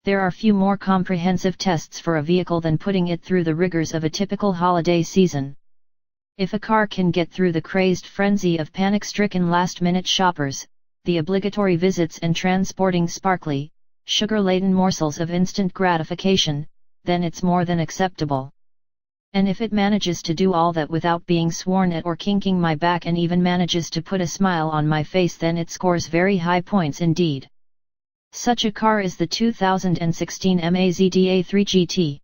There are few more comprehensive tests for a vehicle than putting it through the rigors of a typical holiday season. If a car can get through the crazed frenzy of panic-stricken last-minute shoppers, the obligatory visits and transporting sparkly, sugar-laden morsels of instant gratification, then it's more than acceptable. And if it manages to do all that without being sworn at or kinking my back and even manages to put a smile on my face, then it scores very high points indeed. Such a car is the 2016 Mazda3 GT.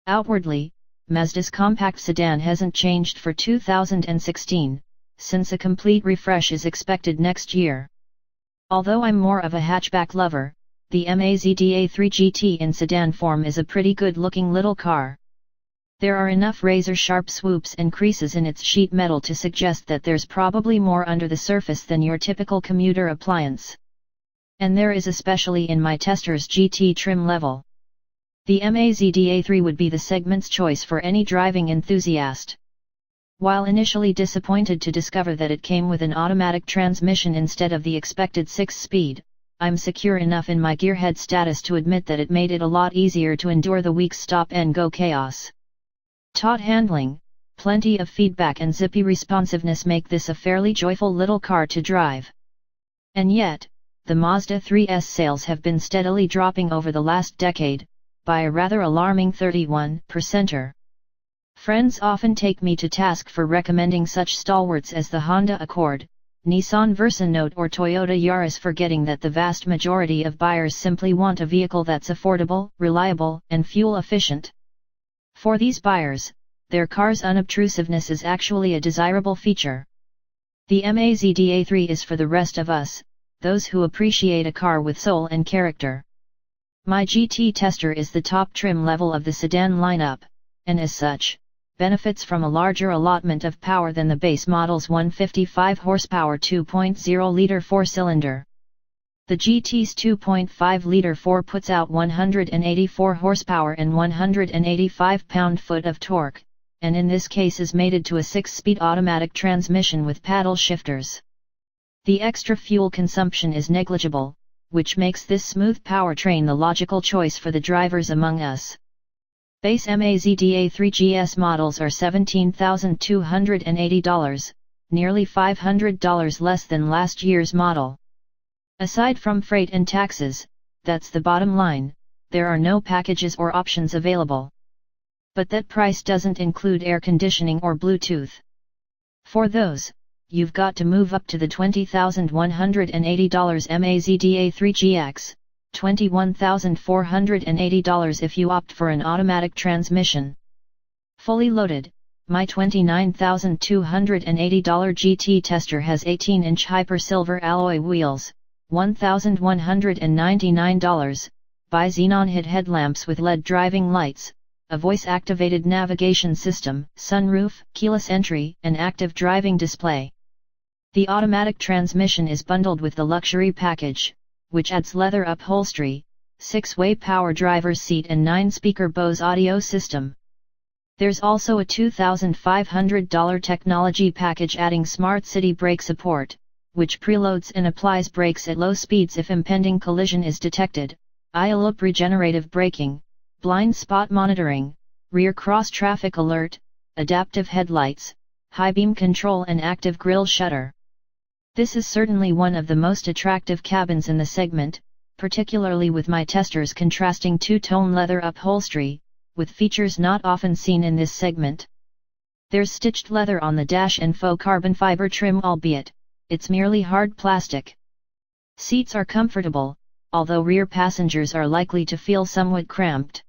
Outwardly, Mazda's compact sedan hasn't changed for 2016, since a complete refresh is expected next year. Although I'm more of a hatchback lover, the Mazda3 GT in sedan form is a pretty good-looking little car. There are enough razor-sharp swoops and creases in its sheet metal to suggest that there's probably more under the surface than your typical commuter appliance. And there is, especially in my tester's GT trim level. The Mazda3 would be the segment's choice for any driving enthusiast. While initially disappointed to discover that it came with an automatic transmission instead of the expected 6-speed, I'm secure enough in my gearhead status to admit that it made it a lot easier to endure the week's stop-and-go chaos. Taut handling, plenty of feedback and zippy responsiveness make this a fairly joyful little car to drive. And yet, the Mazda 3's sales have been steadily dropping over the last decade, by a rather alarming 31%. Friends often take me to task for recommending such stalwarts as the Honda Accord, Nissan Versa Note or Toyota Yaris, forgetting that the vast majority of buyers simply want a vehicle that's affordable, reliable, and fuel-efficient. For these buyers, their car's unobtrusiveness is actually a desirable feature. The Mazda3 is for the rest of us, those who appreciate a car with soul and character. My GT tester is the top trim level of the sedan lineup, and as such, benefits from a larger allotment of power than the base model's 155 horsepower 2.0-liter four-cylinder. The GT's 2.5-liter 4 puts out 184 horsepower and 185 pound-foot of torque, and in this case is mated to a 6-speed automatic transmission with paddle shifters. The extra fuel consumption is negligible, which makes this smooth powertrain the logical choice for the drivers among us. Base Mazda3 GS models are $17,280, nearly $500 less than last year's model. Aside from freight and taxes, that's the bottom line, there are no packages or options available. But that price doesn't include air conditioning or Bluetooth. For those, you've got to move up to the $20,180 Mazda3 GX, $21,480 if you opt for an automatic transmission. Fully loaded, my $29,280 GT tester has 18-inch Hyper Silver alloy wheels, $1,199, bi-xenon headlamps with LED driving lights, a voice-activated navigation system, sunroof, keyless entry, and active driving display. The automatic transmission is bundled with the luxury package, which adds leather upholstery, 6-way power driver's seat and 9-speaker Bose audio system. There's also a $2,500 technology package adding smart city brake support, which preloads and applies brakes at low speeds if impending collision is detected, ILOP regenerative braking, blind spot monitoring, rear cross-traffic alert, adaptive headlights, high beam control and active grille shutter. This is certainly one of the most attractive cabins in the segment, particularly with my tester's contrasting two-tone leather upholstery, with features not often seen in this segment. There's stitched leather on the dash and faux carbon fiber trim, albeit it's merely hard plastic. Seats are comfortable, although rear passengers are likely to feel somewhat cramped.